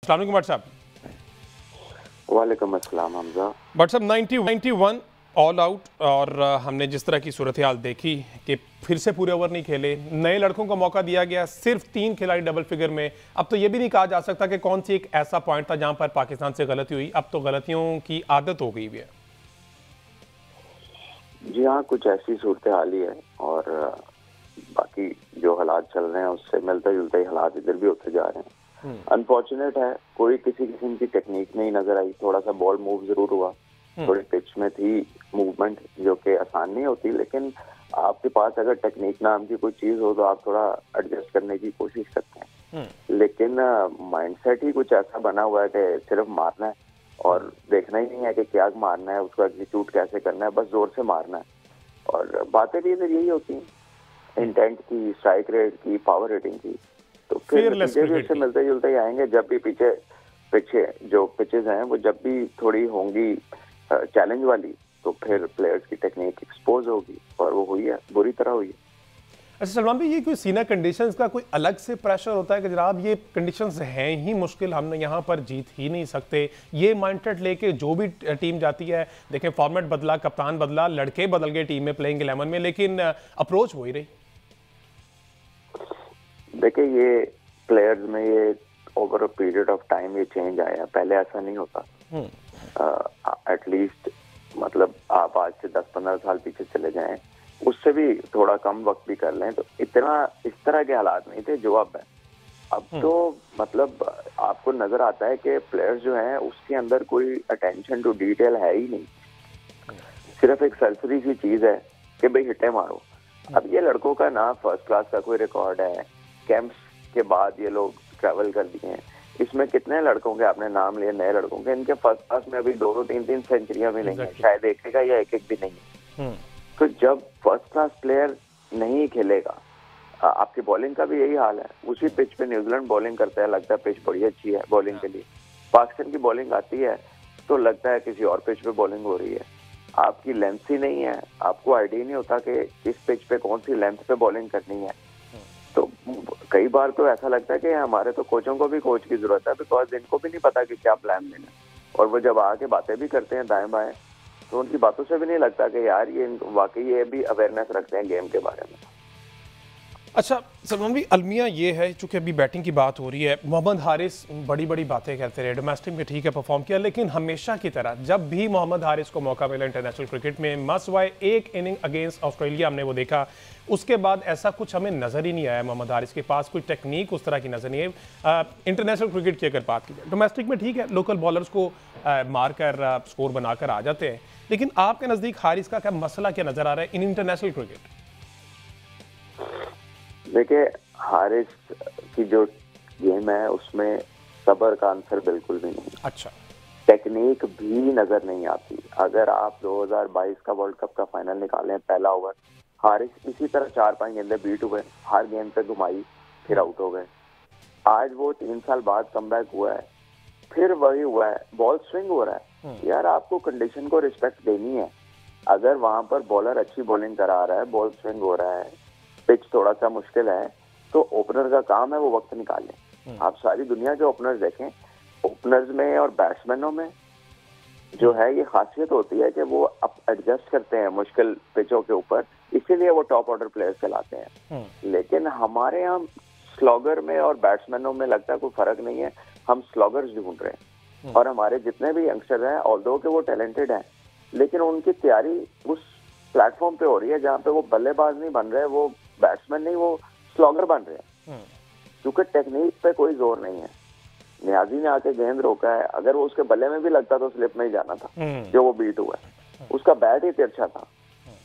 अस्सलाम वालेकुम भट्ट साहब। वालेकुम अस्सलाम हमजा। भट्ट साहब 91 ऑल आउट और हमने जिस तरह की सूरत हाल देखी कि फिर से पूरे ओवर नहीं खेले, नए लड़कों को मौका दिया गया, सिर्फ 3 खिलाड़ी डबल फिगर में। अब तो ये भी नहीं कहा जा सकता कि कौन सी एक ऐसा पॉइंट था जहां पर पाकिस्तान से गलती हुई। अब तो गलतियों की आदत हो गई है। जी हाँ, कुछ ऐसी सूरत हाल ही है और बाकी जो हालात चल रहे हैं उससे मिलते जुलते ही हालात इधर भी होते जा रहे हैं। अनफॉर्चुनेट है, कोई किसी किस्म की टेक्निक नहीं नजर आई। थोड़ा सा बॉल मूव जरूर हुआ, थोड़ी पिच में थी मूवमेंट जो कि आसान नहीं होती, लेकिन आपके पास अगर टेक्निक नाम की कोई चीज हो तो आप थोड़ा एडजस्ट करने की कोशिश करते हैं। लेकिन माइंडसेट ही कुछ ऐसा बना हुआ है कि सिर्फ मारना है और देखना ही नहीं है कि क्या मारना है, उसको एग्जीक्यूट कैसे करना है, बस जोर से मारना है। और बातें भी इधर यही होती हैं, इंटेंट की, स्ट्राइक रेट की, पावर रेटिंग की। तो फिर नतीजे भी उससे मिलते जुलते ही आएंगे। जब भी पीछे जो पिचेस हैं वो जब भी थोड़ी होंगी चैलेंज वाली, तो फिर प्लेयर्स की टेक्निक एक्सपोज होगी और वो हुई है, बुरी तरह हुई है। अच्छा सलमान भाई, ये कोई सीना कंडीशंस का कोई अलग से प्रेशर होता है कि जनाब ये कंडीशंस हैं ही मुश्किल, हम यहाँ पर जीत ही नहीं सकते, ये माइंडसेट लेके जो भी टीम जाती है? देखें फॉर्मेट बदला, कप्तान बदला, लड़के बदल गए टीम में, प्लेइंग 11 में, लेकिन अप्रोच वही रही। देखिए, ये प्लेयर्स में ये over a period of time ये चेंज आया, पहले ऐसा नहीं होता। एटलीस्ट मतलब आप आज से 10-15 साल पीछे चले जाएं, उससे भी थोड़ा कम वक्त भी कर लें, तो इतना इस तरह के हालात नहीं थे जो अब है। अब तो मतलब आपको नजर आता है कि प्लेयर्स जो हैं उसके अंदर कोई अटेंशन टू डिटेल है ही नहीं। सिर्फ एक सरसरी सी चीज है कि भाई हिटे मारो। अब ये लड़कों का ना फर्स्ट क्लास का कोई रिकॉर्ड है, कैंप्स के बाद ये लोग ट्रैवल कर दिए हैं। इसमें कितने लड़कों के आपने नाम लिए, नए लड़कों के, इनके फर्स्ट क्लास में अभी 2-3 सेंचुरियां भी नहीं है, शायद एक या एक भी नहीं है। तो जब फर्स्ट क्लास प्लेयर नहीं खेलेगा, आपकी बॉलिंग का भी यही हाल है। उसी पिच पे न्यूजीलैंड बॉलिंग करता है, लगता है पिच बड़ी अच्छी है बॉलिंग के लिए। पाकिस्तान की बॉलिंग आती है तो लगता है किसी और पिच पे बॉलिंग हो रही है। आपकी लेंथ ही नहीं है, आपको आइडिया नहीं होता कि इस पिच पे कौन सी लेंथ पे बॉलिंग करनी है। तो कई बार तो ऐसा लगता है कि हमारे तो कोचों को भी कोच की जरूरत है, बिकॉज इनको भी नहीं पता कि क्या प्लान देना। और वो जब आके बातें भी करते हैं दाएं बाएं, तो उनकी बातों से भी नहीं लगता कि यार ये वाकई ये भी अवेयरनेस रखते हैं गेम के बारे में। अच्छा सलमान भाई, अलमिया ये है, चूंकि अभी बैटिंग की बात हो रही है, मोहम्मद हारिस बड़ी बड़ी बातें करते रहे, डोमेस्टिक में ठीक है परफॉर्म किया, लेकिन हमेशा की तरह जब भी मोहम्मद हारिस को मौका मिला इंटरनेशनल क्रिकेट में, मस्ट वाई एक इनिंग अगेंस्ट ऑस्ट्रेलिया हमने वो देखा, उसके बाद ऐसा कुछ हमें नजर ही नहीं आया। मोहम्मद हारिस के पास कोई टेक्निक उस तरह की नजर नहीं है। इंटरनेशनल क्रिकेट की अगर बात की जाए, डोमेस्टिक में ठीक है, लोकल बॉलर्स को मारकर स्कोर बनाकर आ जाते हैं, लेकिन आपके नजदीक हारिस का क्या मसला क्या नजर आ रहा है इन इंटरनेशनल क्रिकेट? देखिए, हारिस की जो गेम है उसमें सबर का आंसर बिल्कुल भी नहीं। अच्छा, टेक्निक भी नजर नहीं आती। अगर आप 2022 का वर्ल्ड कप का फाइनल निकालें, पहला ओवर हारिस इसी तरह 4-5 गेंदे बीट हुए, हर गेंद पे घुमाई, फिर आउट हो गए। आज वो 3 साल बाद कमबैक हुआ है, फिर वही हुआ है, बॉल स्विंग हो रहा है। यार आपको कंडीशन को रिस्पेक्ट देनी है। अगर वहां पर बॉलर अच्छी बॉलिंग करा रहा है, बॉल स्विंग हो रहा है, पिच थोड़ा सा मुश्किल है, तो ओपनर का काम है वो वक्त निकालें। आप सारी दुनिया के ओपनर्स देखें, ओपनर्स में और बैट्समैनों में जो है ये खासियत होती है कि वो अब एडजस्ट करते हैं मुश्किल पिचों के ऊपर, इसीलिए वो टॉप ऑर्डर प्लेयर्स कहलाते हैं। लेकिन हमारे यहाँ स्लॉगर में और बैट्समैनों में लगता है कोई फर्क नहीं है, हम स्लॉगर्स ढूंढ रहे हैं। और हमारे जितने भी यंगस्टर हैं, ऑल्दो के वो टैलेंटेड हैं, लेकिन उनकी तैयारी उस प्लेटफॉर्म पे हो रही है जहाँ पे वो बल्लेबाज नहीं बन रहे, वो बैट्समैन नहीं, वो स्लॉगर बन रहे हैं। क्योंकि टेक्निक पे कोई जोर नहीं है। नियाजी ने आके गेंद रोका है, अगर वो उसके बल्ले में भी लगता तो स्लिप में ही जाना था जो वो बीट हुआ है। उसका बैट ही तिरछा था।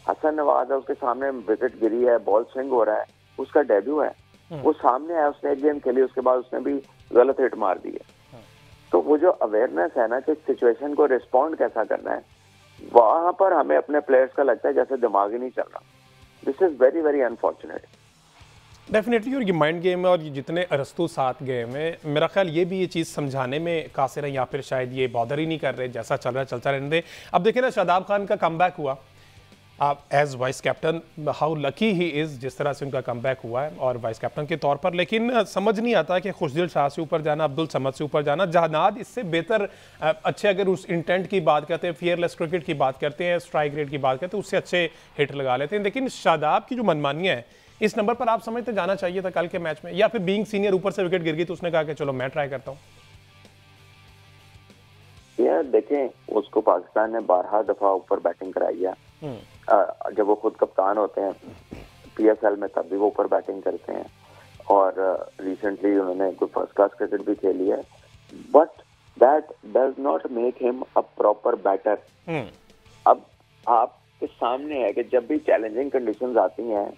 हसन नवाज है, उसके सामने विकेट गिरी है, बॉल स्विंग हो रहा है, उसका डेब्यू है, वो सामने आया, उसने एक गेंद खेली, उसके बाद उसने भी गलत हिट मार दी है। तो वो जो अवेयरनेस है ना कि सिचुएशन को रिस्पॉन्ड कैसा करना है, वहां पर हमें अपने प्लेयर्स का लगता है जैसे दिमाग ही नहीं चल रहा। This is very very unfortunate. Definitely, और ये माइंड गेम है, और ये जितने अरस्तु साथ गए में, मेरा ख्याल ये भी ये चीज़ समझाने में कासिर है, या फिर शायद ये बॉदर ही नहीं कर रहे, जैसा चल रहा है चलता रहने दे। अब देखें ना, शादाब खान का कमबैक हुआ, आप as vice captain how lucky he is जिस तरह से उनका कमबैक हुआ है और वाइस कैप्टन के तौर पर, लेकिन समझ नहीं आता कि खुशदिल शाह से ऊपर जाना, अब्दुल समद से ऊपर जाना, जहानाद इससे बेहतर अच्छे, अगर उस इंटेंट की बात करते हैं, फियरलेस क्रिकेट की बात करते हैं, स्ट्राइक रेट की बात करते हैं, उससे अच्छे हिट लगा लेते हैं। लेकिन शादाब की जो मनमानियाँ है इस नंबर पर आप समझते जाना चाहिए था कल के मैच में, या फिर बीइंग सीनियर ऊपर से विकेट गिर गई तो उसने कहा कि चलो मैं ट्राई करता हूँ? यार देखें, उसको पाकिस्तान ने 12 दफा ऊपर बैटिंग कराई है। जब वो खुद कप्तान होते हैं पीएसएल में तब भी वो ऊपर बैटिंग करते हैं, और रिसेंटली उन्होंने कोई फर्स्ट क्लास क्रिकेट भी खेली है, but that does not make him a proper batter. अब आपके सामने है कि जब भी चैलेंजिंग कंडीशंस आती हैं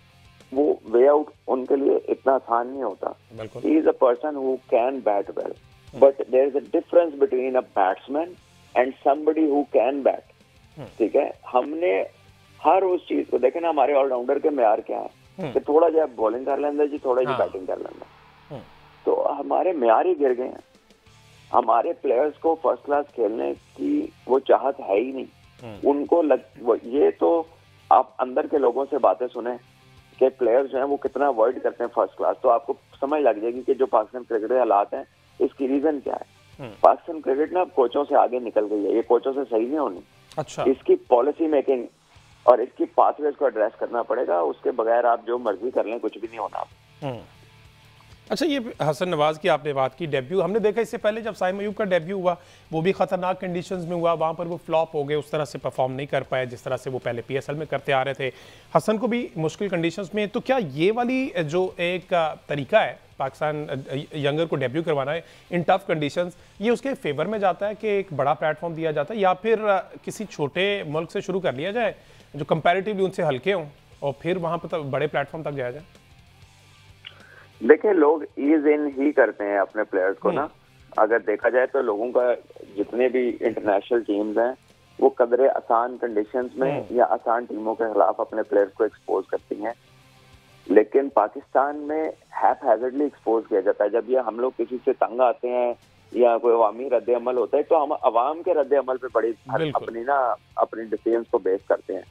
वो वे आउट उनके लिए इतना आसान नहीं होता। He is a person who can bat well, but there is a difference between a batsman and somebody who can bat. ठीक है, हमने हर उस चीज को देखे ना, हमारे ऑलराउंडर के म्यार क्या है कि थोड़ा जो बॉलिंग कर लेंगे जी, थोड़ा जी बैटिंग कर लेंगे, तो हमारे म्यार ही गिर गए हैं। हमारे प्लेयर्स को फर्स्ट क्लास खेलने की वो चाहत है ही नहीं। उनको ये तो आप अंदर के लोगों से बातें सुने कि प्लेयर्स जो हैं वो कितना अवॉइड करते हैं फर्स्ट क्लास, तो आपको समझ लग जाएगी कि जो पाकिस्तान क्रिकेट के हालात हैं इसकी रीजन क्या है। पाकिस्तान क्रिकेट ना अब कोचों से आगे निकल गई है, ये कोचों से सही नहीं होनी। अच्छा, इसकी पॉलिसी मेकिंग और इसकी पाथवेज को एड्रेस करना पड़ेगा, उसके बगैर आप जो मर्जी कर लें कुछ भी नहीं होना। अच्छा, ये हसन नवाज की आपने बात की, डेब्यू हमने देखा इससे पहले जब साइम अयूब का डेब्यू हुआ वो भी खतरनाक कंडीशंस में हुआ, वहाँ पर वो फ्लॉप हो गए, उस तरह से परफॉर्म नहीं कर पाए जिस तरह से वो पहले पीएसएल में करते आ रहे थे। हसन को भी मुश्किल कंडीशंस में, तो क्या ये वाली जो एक तरीका है पाकिस्तान यंगर को डेब्यू करवाना है इन टफ कंडीशंस, ये उसके फेवर में जाता है कि एक बड़ा प्लेटफॉर्म दिया जाता है, या फिर किसी छोटे मुल्क से शुरू कर लिया जाए जो कंपैरेटिवली उनसे हल्के हों और फिर वहाँ पर बड़े प्लेटफॉर्म तक जाया जाए? देखिए, लोग ईज इन ही करते हैं अपने प्लेयर्स को ना। अगर देखा जाए तो लोगों का जितने भी इंटरनेशनल टीम्स हैं वो कदरे आसान कंडीशंस में या आसान टीमों के खिलाफ अपने प्लेयर्स को एक्सपोज करती हैं, लेकिन पाकिस्तान में हैज़ार्डली एक्सपोज किया जाता है। जब ये हम लोग किसी से तंग आते हैं या कोई अवामी रद्द अमल होता है तो हम अवाम के रद्द अमल पे बड़ी अपनी डिसीजंस को बेस करते हैं,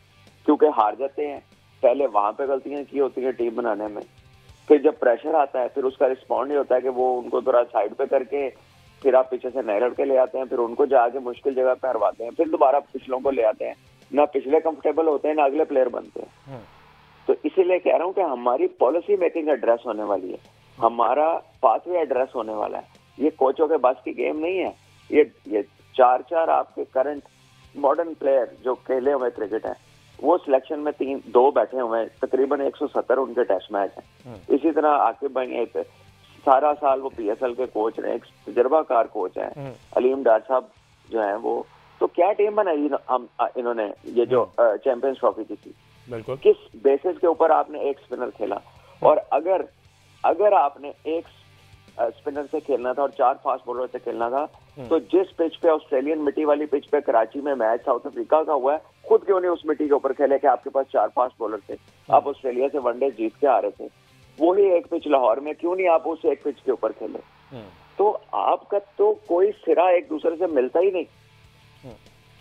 क्योंकि हार जाते हैं। पहले वहां पे गलतियां की होती है टीम बनाने में, फिर जब प्रेशर आता है फिर उसका रिस्पॉन्ड नहीं होता है कि वो उनको थोड़ा साइड पे करके फिर आप पीछे से नए लड़के ले आते हैं, फिर उनको जाके मुश्किल जगह पे हरवाते हैं, फिर दोबारा पिछलों को ले आते हैं, ना पिछले कंफर्टेबल होते हैं ना अगले प्लेयर बनते हैं। तो इसीलिए कह रहा हूँ कि हमारी पॉलिसी मेकिंग एड्रेस होने वाली है, हमारा पाथवे एड्रेस होने वाला है। ये कोचों के बस की गेम नहीं है। ये चार आपके करंट मॉडर्न प्लेयर जो खेले हुए क्रिकेट है वो सिलेक्शन में 2 बैठे हुए हैं, तकरीबन 170 उनके टेस्ट मैच हैं। इसी तरह आकिब भाई सारा साल वो पीएसएल के कोच रहे, एक तजर्बाकार कोच हैं, अलीम डार साहब जो हैं वो, तो क्या टीम बनाई इन्होंने ये जो चैंपियंस ट्रॉफी की थी, किस बेसिस के ऊपर आपने एक स्पिनर खेला? और अगर आपने एक स्पिनर से खेलना था और 4 फास्ट बॉलर से खेलना था, तो जिस पिच पे ऑस्ट्रेलियन मिट्टी वाली पिच पे कराची में मैच साउथ अफ्रीका का हुआ है, खुद क्यों नहीं उस मिट्टी के ऊपर खेले कि आपके पास 4 फास्ट बॉलर थे, आप ऑस्ट्रेलिया से वनडे जीत के आ रहे थे, वही एक पिच लाहौर में क्यों नहीं आप उस एक पिच के ऊपर खेले? तो आपका तो कोई सिरा एक दूसरे से मिलता ही नहीं,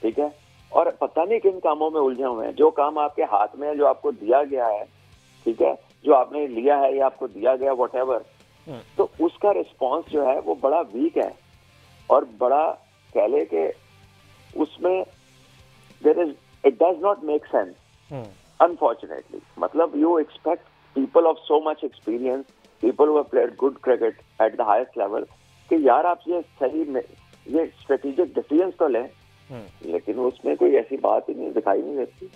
ठीक है। और पता नहीं किन कामों में उलझे हुए हैं। जो काम आपके हाथ में है, जो आपको दिया गया है, ठीक है, जो आपने लिया है या आपको दिया गया व्हाटएवर, तो उसका रिस्पांस जो है वो बड़ा वीक है और बड़ा कह ले के उसमें it does not make sense, unfortunately. मतलब you expect people of so much experience, people who have played good cricket at the highest level, कि यार आप ये strategic decisions तो लें, लेकिन उसमें कोई ऐसी बात ही नहीं दिखाई नहीं देती।